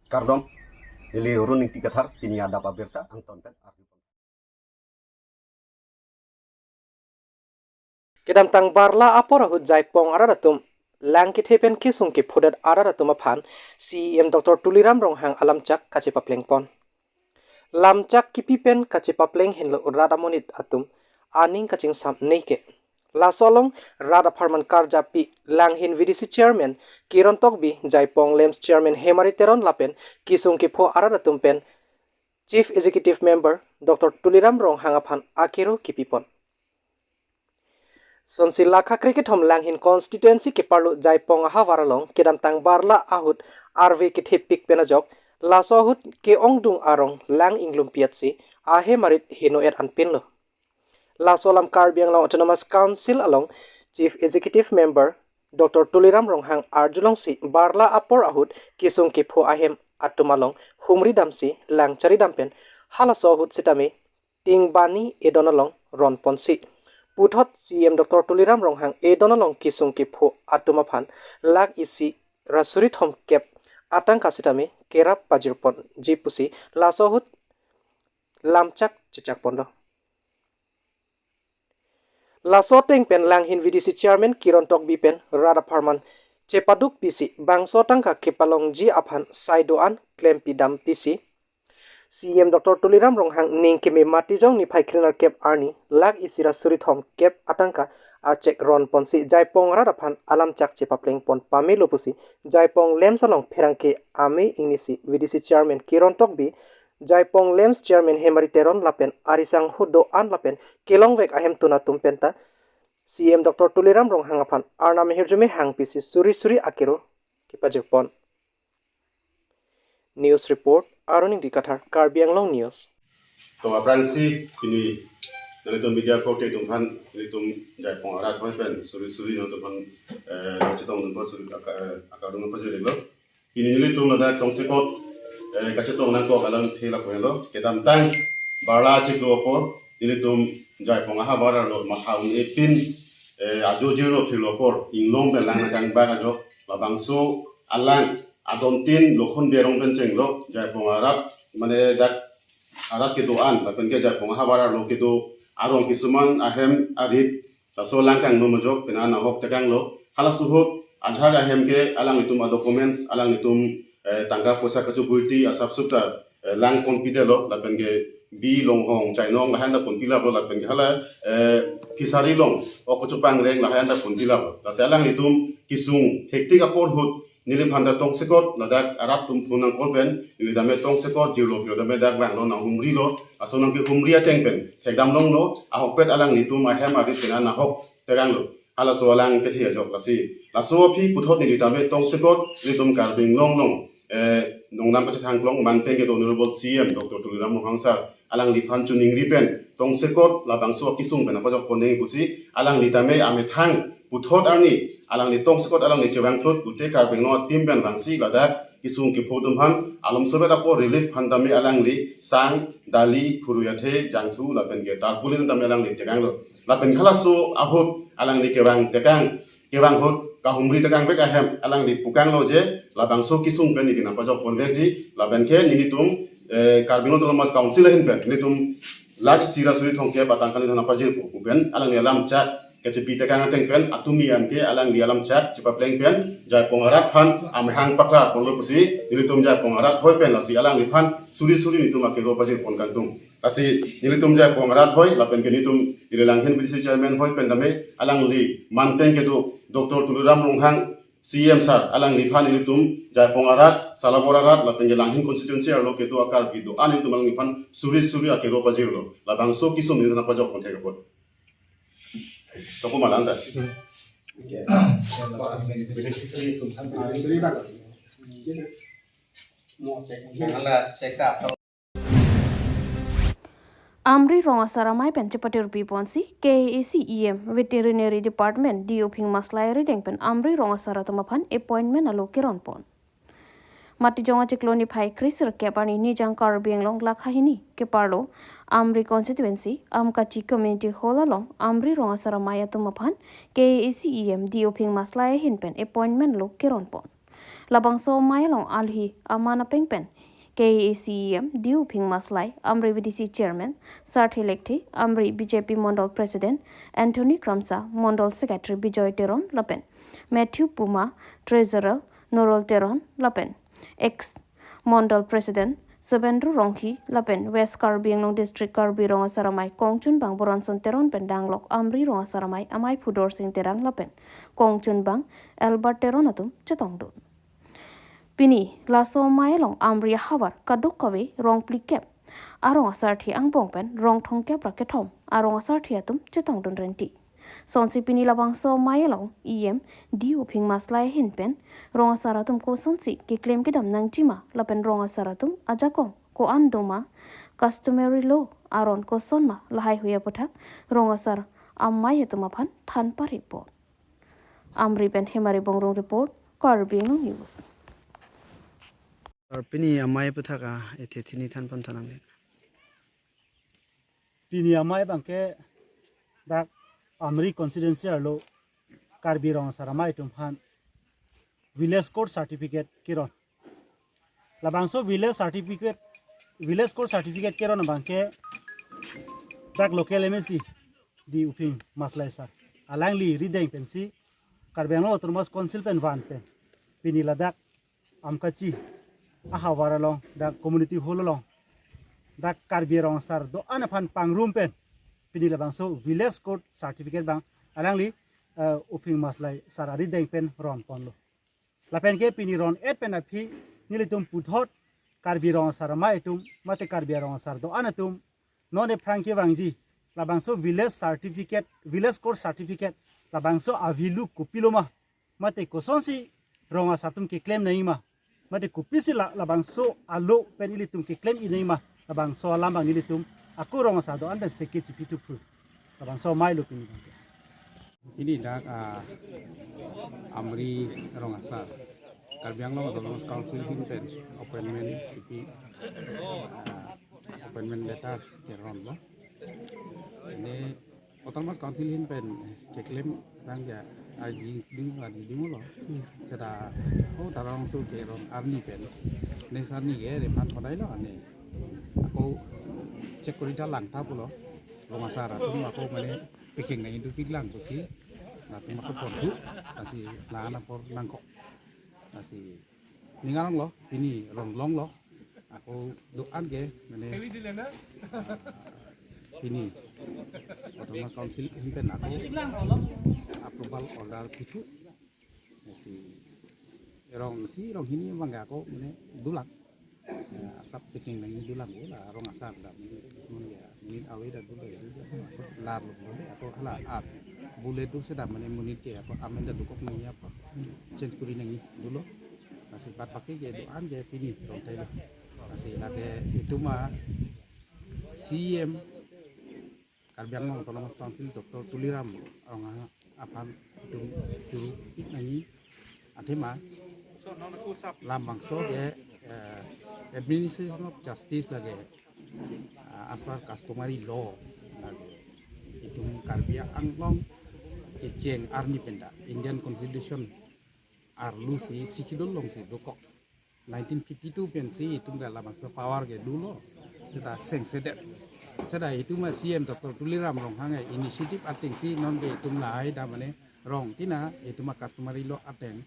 Kardom, ili runing tikathar kini ada pabirta Anton pen. Kedam tang barla apora hu jaipong araratum langkit hepen kisung ki phudat araratum aphan CEM Dr. Tuliram Ronghang alamchak kache paplengpon. Lamchak kipipen kache papleng hinlo radamonit atum aning kaching sam neike. Lasolong Rada Farman Karjapi Langhin VDC Chairman Kiron Tokbi Jaipong Lems Chairman Hemari Teron Lapen Kisung Kipho Araratum Pen Chief Executive Member Dr. Tuliram Rong Hangaphan Akiro Kipipon. Sonsila kha cricket hom Langhin constituency ke parlo Jaipong Hawaralong kedam tang barla ahut RV ke thepik penajok lasohut ke ongdung arong Lang Inglum Piatsi ahe marit hinoer anpinlo. Lasolam Karbi Anglong Autonomous Council along Chief Executive Member Dr. Tuliram Ronghang Arjulong si Barla Apor Ahut Kisung Kipho Ahem Atumalong Humri Damsi Langchari Dampen Halasohut Sitame Tingbani Edonalong Ron Ponsi Puthot CM Dr. Tuliram Ronghang Edonalong Kisung Kipho Atumaphan Lag Isi Rasurit Hom Kep Atang Kasitame Kerap Pajirpon Jipusi Lasohut Lamchak Chichak Pondo Lasoteng pen Langhin VDC Chairman Kiron Tokbi pen Rada Farman Cepaduk PC Bangsotang ka Kepalong Ji Aphan Saidoan Klempi Dam PC CM Dr. Tuliram Ronghang Ningkeme Matijong ni Phaikrinar Kep Arni Lag Isira Surithom Kep Atangka Achek Ron Ponsi Jaipong Rada Phan Alamchak Chepapleng Pon Pamelo Pusi Jaipong Lemsalong Pherangke Ame Inisi VDC Chairman Kiron Tokbi Jaipong Lems Chairman Hemari Teron Lapen Arisang Hudo An Lapen Kelongwek Ahem Tuna Tumpenta CM Dr. Tuliram Ronghang Aphan Arna Mehirjume Hang PC Suri Akiro Kipajepon News Report Aruning Dikathar Karbi Anglong News To apransi kini nalitum media kote tumhan nalitum Jaipong arat pen suri no tumhan chitong tumhan suri akadung pajero kini nalitum nada tongsekot kachetong nangko kalam thela koelo kedam tang barla chiklo por nilitum Jaipong aha bara lo mathaung epin ajojiro thilo por inglong be lang kang ba jo labangso alang adontin lokhon berong ben chenglo Jaipong arat mane dak arat ke doan lapen ke Jaipong aha bara lo ke do arong kisuman ahem arit taso lang kang no mojok pena na hok takang lo halasuhot ajhag ahem ke alang itum documents alang itum tangga posa kacuburti asap suta lang konpidelo lapen ke bi long hong chainong la handa punpila bo la pen hala kisari long o ko chupang reng la handa punpila la salang itum kisung hektik apor hut nilim handa tong sekot la dak arab tum funang kolben ni dame tong sekot jilo pilo dame dak bang lo na humri lo asonang ke humri ateng pen thekdam long lo ahok pet alang nitum a hem ari pena na hok terang lo hala so alang ke thia jok la si la so phi puthot ni dame tong sekot litum karbing long nongnam pa thang klong man teng ke honorable CM Dr. Tuliram Ronghang sar alang liphan chuning ripen tong sekot la bangso kisung bena pajok poneng pusi alang litame ame thang puthot arni alang ni tong sekot alang ni chewang thot ute karbing no tim ben bangsi ladak kisung ki phodum han alam sobet apo relief phandame alang li sang dali phuruyathe jangthu la pen ge tar pulin tam alang li tekang lo la pen khala so ahot alang ni kewang tekang kewang hot ka humri tekang bek ahem alang di pukang lo je la bangso kisung ben ni na pajok pon vek ji la ben ke ni tum Karbi Autonomous Council hin pen ni tum lag sira suri thong ke batang kan na pajir pu pen alang ni alam chat ke chepi tekang ateng pen atumi an ke alang di alam chat chepa pleng pen Jaipong arat phan am hang pakla pon lo pusi ni tum Jaipong arat hoi pen la si alang ni phan suri ni tum akiro pajir pon kan tum kasi ni tum Jaipong arat hoi la pen ke ni tum irelang hin vice chairman hoi pen dame alang li man pen ke do Dr. Tuliram Ronghang CM sar alang liphan ini tum Jaipong arat salabor arat la penggelang hin constituency arlo ke do akar bido anin tum alang liphan suri akero pajir lo la bangso kisum ni na pajok kon thega pot soko malanda Amri Rongasaramai pen cepatir piponsi KACEM Veterinary Department dioping maslai ring pen Amri Rongasara tomapan appointment alo kiron pon. Mati jonga cikloni phai kriser kepani ni jang Karbi Anglong lakhahini keparlo Amri constituency amkachi community hall along Amri Rongasaramai tomapan KACEM dioping maslai hin pen appointment lo kiron pon. labang so mai long alhi amana pengpen KACEM Diu Phing Maslai Amri VDC Chairman Sarthi Lekthi Amri BJP Mondal President Anthony Kramsa Mondal Secretary Bijoy Teron Lapen Matthew Puma Treasurer Norol Teron Lapen ex Mondal President Subendru Ronghi Lapen West Karbi Anglong District Karbi Rongasaramai Kongchun Bang Boronson Teron Pendanglok Amri Rongasaramai Amai Pudor Sing Terang Lapen Kongchun Bang Albert Teronatum Chetongdun Pini laso mailong amri habar kaduk kawe rong plikep arong asarthi ang pongpen rong thongkep rakethom arong asarthi atum chetong dun renti sonsi pini labang so mailong diu phing maslai hinpen rong asaratum ko sonsi ki claim ki dam nang chima lapen rong asaratum ajakong ko andoma customary law aron ko sonma lahai huya pothak rong asar ammai etumaphan than par report amri pen hemari bongrong report Karbi Anglong News. Pini amai puthaka ethethini than pon thanang Pini amai bangke dak amri constituency lo Karbi Rongasaramai tumhan village code certificate kiron labangso village code certificate kiron bangke dak local MSC di Uping Maslai sar alangli rideng pensi Karbi Anglong Autonomous Council pen van pen pini ladak amkachi aha waralong dak community hall long dak Karbi Rongasar do anaphan pangrum pen pini labangso village code certificate bang alangli Uping Maslai sarari deng pen ron ponlo lapen ke pini ron et pen aphi nilitum puthot Karbi Rongasar ma etum mate Karbi Rongasar do anatum none franki bangji labangso village code certificate labangso avilu kupiloma mate kosonsi Rongasar tum ke claim naima mate kupisi labangso alo pen ilitum ke claim inaima labangso alambang ilitum aku Rongasar do anda seke cipitu pu labangso mailo pini ini dak amri Rongasar Karbi Anglong Autonomous Council hinpen appointment kipi appointment letter keron lo ini Autonomous Council hinpen ke claim rang ya aji ding lo seda tarang su keron arni pen ne sarni ge re pan kodai lo ane aku cek kurita lang tapu lo Rongasar tum aku mane picking na indu piglang pusi na tum aku pordu asi lana por nangko asi ningarong lo ini long lo aku doan ge mane ini Autonomous Council hinpen aku approval order pitu si rong hini mangga aku mane dulang asap picking nang dulang la Rongasar da mane semua ya mungkin awe da dulu ya lar lo aku hala at bule tu seda mane munit ke aku amen da dukok nang apa change kuri nang dulu masih pat pakai je doan je pini rong tele masih lagi itu mah CM Karbi Anglong Autonomous Council Dr. Tuliram orang apa itu juru nangi adema lambang so ge administration of justice lagi as per customary law lagi itu Karbi Anglong keceng arni penda Indian Constitution arlu si sikidol long si dokok 1952 pensi itu enggak lambang so power ge dulu sudah seng sedet sada itu mah CM Dr. Tuliram rong hangai inisiatif ating si non ge itu lai da mane rong tina itu mah customary law ateng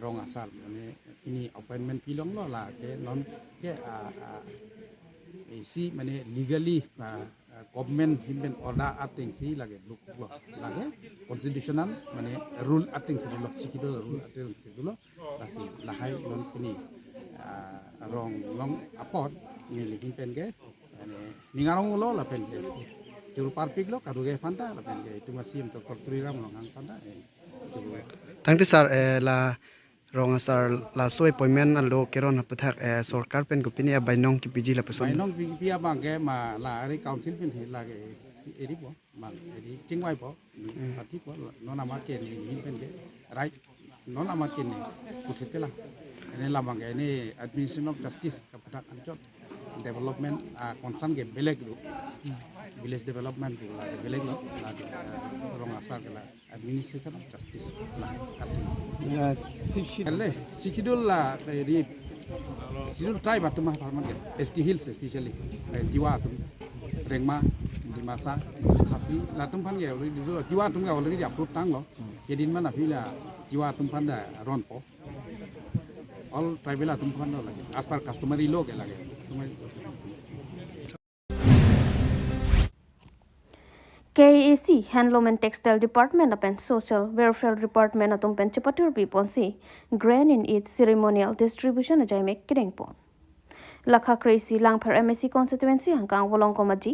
rong asal mane ini appointment pilong lo la ke non ke si mane legally government himben order ating si lage luk lo lage constitutional mane rule ating si lo sikidol rule ating si dulu lasi lahai non ini rong long apot ni likin pen ge ningarong lo la pen ke juru parpik lo kadu ge fanta la pen ke itu masih untuk Tuliram lo ngang fanta tangti sar la Rongasar la so appointment alo keron puthak sarkar pen kupini bainong ki piji la peson bainong pi abang ke ma la ari council pen he la ge eri bo ma eri chingwai bo parti bo no nama ke ni pen ke right no nama ke ni kuthete la ini lambang ini administration of justice kapudak anjot development concern ke beleg lu village development ke la beleg lu la rong asar ke la administration of justice la alle sikidul la di sidul tribe atuma farman ke ST Hills especially jiwa atum rengma di masa khasi la tum phan ge already jiwa atum ga already approve tang lo kedin mana phila jiwa atum phan da ron po all tribal atum phan lo lage as per customary law ke lage KAC Handloom and Textile Department apen Social Welfare Department atum pen chapatur pi ponsi grain in its ceremonial distribution ajai mek kideng pon lakha crazy langphar MSC constituency hangkang wolong komaji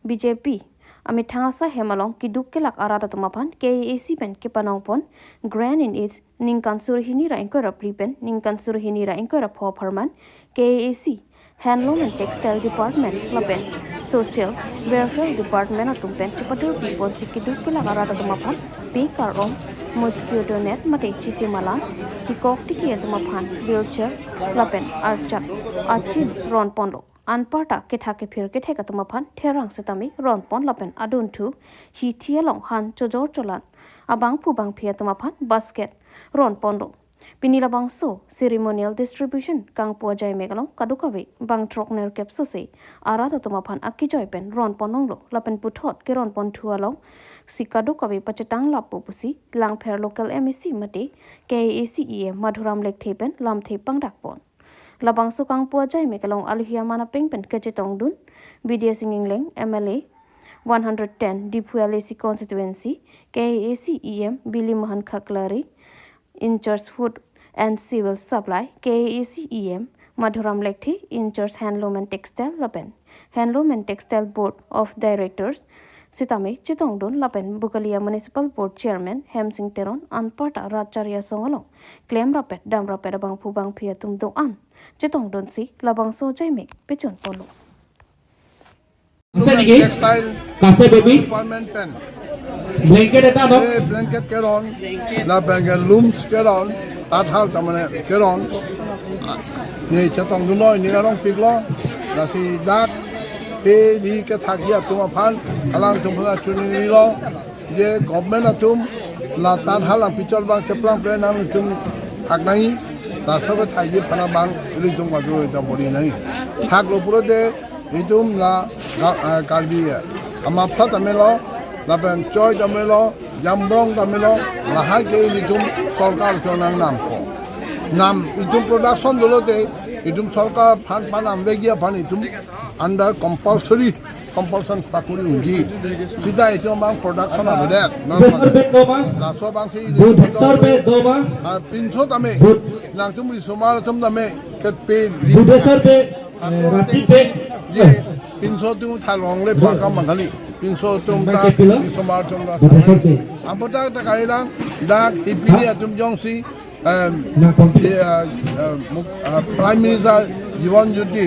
BJP ami thangasa hemalong kiduk kelak arada tumapan KAC pen kipanong pon grain in its ningkan surhini ra inkora pripen ningkan surhini ra inkora pho pharman KAC Handloom and Textile Department lapen Social Welfare Department atum pen chapatur pi ponsi kiduk kelak arada tumapan pi karom mosquito net mate chiti malan tikok tiki tumapan wheelchair lapen archak achin ron pondo anparta ketha ke phir ke theka tumapan therang setami ron pon lapen adun thu hi thialong han chojor cholan abang pu bang phia tumapan basket ron pondo pinila bang so ceremonial distribution kang po jai megalong kadukawe bang trok ner kepso se arada tumapan akki joy pen ron ponong lo lapen puthot ke ron pon thualong sikadu kawe pachetang lapu pusi langpher local MSC mate KACEM madhuram lek thepen lam the pangdak pon labang sukang po jai mekalong aluhia mana pengpen kachetong dun BDS Singingleng MLA 110 Dipualac constituency KACEM Billy Mohan Khaklari in charge food and civil supply KACEM madhuram lekthi in charge handloom and textile lapen handloom and textile board of directors Sitame Chitongdon Lapen Bukalia Municipal Board Chairman Hemsing Teron Anparta Racharya Songalong Claim Rapet Dam Rapet Abang Pubang Piatum Do An Chitongdon Si Labang So Jaimek Pichon Polo Textile Department pen blanket eta no blanket keron la blanket looms keron tathal tamane keron ni Chetongdon noi ni arong piklo la si dak pe di ke thakia tuma phan alang tum pha chuni lo je government atum la tan halang pichol bang cheplang pre nang tum agnai la sobe thai phana bang ri tum ma do ta bori nai thak lo puro de itum la Karbi ama phat amelo la ben choi tamelo jambrong tamelo la ha ke itum sarkar chonang nam ko nam itum production dolote itum sarkar phan panam vegia phan itum under compulsion pakuri unji sida itum bang production abedet la so bang si ar 300 tame lang tum ri somar tum tame ket pe je 300 tum thalong le pakam mangali 300 tum ta somar tum da ambota ta kailang dak ipini atum jongsi Prime Minister Jiwan Jyoti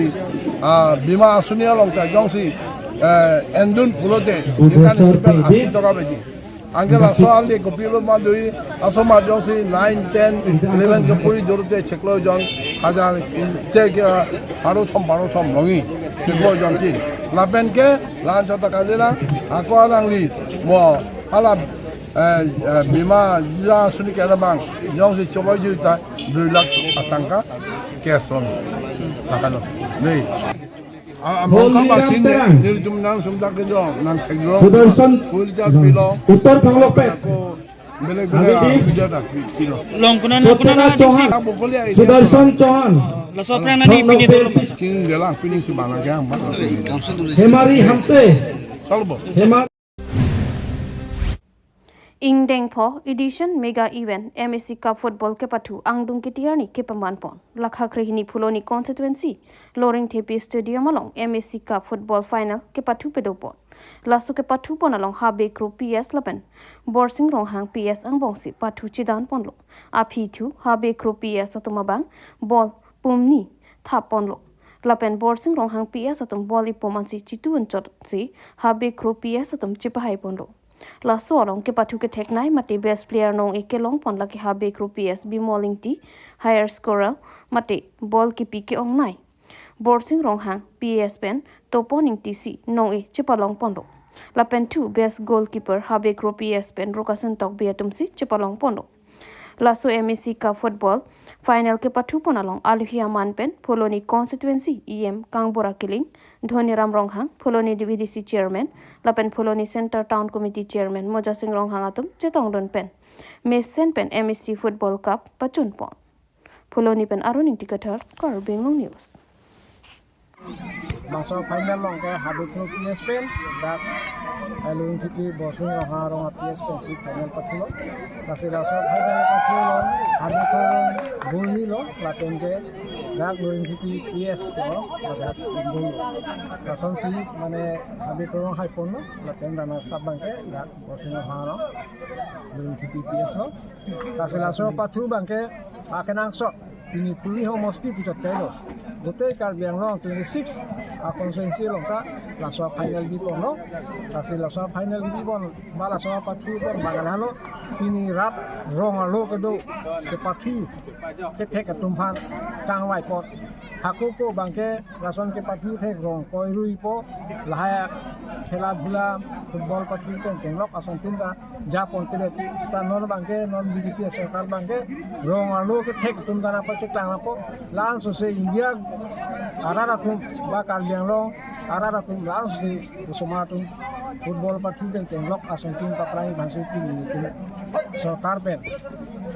Bima Asunia long ta jongsi endun pulote ikan sipel 80 taka beji angela soal de kopilo mandui asoma jongsi 9 10 11 ke puri dorute cheklo jon hajar check paro thom longi cheklo jon tin lapen ke lan chota kalena ako anangli mo hala Bima Jila Suni Kerabang jongsi coba juta 2 lakh atangka cash on takano nei Among basin ni jumnang sumta ke jo nang tegro kuljar pilo Uttar Banglope beleg bijada kilo Long kuna Chauhan Sudarshan Chauhan lasopra nani pini chin dela finish bana kya Hemari Hamse solbo Hemar Ingdeng Pho Edition Mega Event MSC Cup Football ke pathu angdung kitiarni ke paman pon lakha krehini phuloni constituency Loring Thepi Stadium along MSC Cup Football Final ke pathu pedopon lasu ke pathu pon along habe kru PS lapen Borsing Ronghang PS angbongsi pathu chidan ponlo aphi thu habe kru PS atumabang ball pumni thapon lo lapen Borsing Ronghang PS atum ball ipomansi chituun chot si habe kru PS atum chipahai ponlo Laso along ke pathu ke theknai mate best player nong eke long pon laki habe group PS bimoling ti higher scorer mate ball ki pi ke ong nai borsing rong hang PSPN toponing TC nong e chipalong pondo lapen 2 best goalkeeper habe gro PSPN rokasun tok biatumsi chipalong pondo laso MEC Cup football final ke pathu ponalong aluhia manpen Pholoni constituency EM Kangbora Kiling Dhoniram Ronghang Pholoni DVDC chairman lapen Pholoni center town committee chairman Moja Singh Ronghang atum chetong don pen Mesen pen MEC football cup pachun pon Pholoni pen aruning tikathar Karbi Anglong news Masuk final long ke habis no PSPN dak alung tipi bossing ronga PSPN si final pathulo masih masuk final pathulo habis ko bulni lo laten ke dak alung tipi PS lo dak bul rason si mane habis ko hai pon lo laten dana sabang ke dak bossing ronga alung tipi PS lo masih masuk pathu bangke akenang sok ini pulih homosti pucat telo Gote Karbi Anglong 26 konsensi long ka laso final di pono kasi laso final di pon bala so pathu pon bagalalo ini rat rong alo kedo ke pathu ke tek tumpan kang wai pot haku ko bangke rason ke pathu tek rong koi rui po lahaya khela dhula football pathu pen jenglok ason tinda japon teleti ta non bangke non BJP sarkar bangke rong alo ke tek tumdana pa cheklang po lan so se India arara tum ba Karbi Anglong arara tum lans di sumatum football pathu pen jenglok ason tin paprai bhansi pini tum sarkar pen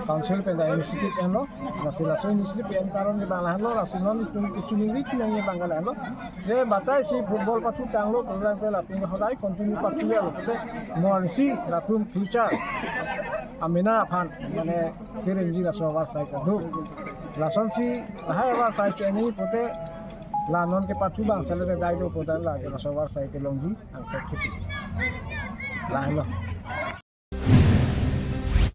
council pen da institute en lo masih laso institute pen karon di banglah lo laso non tum kichuni rik nang bangala lo je batai si football pathu tanglo program pe la pin hodai continue pathu ya lo se morsi ratum future amena phan mane kirenji laso oversight do lason si hai oversight ni pote la non ke pathu bang sele dai do podan la ke laso oversight ke longji ang tek la lo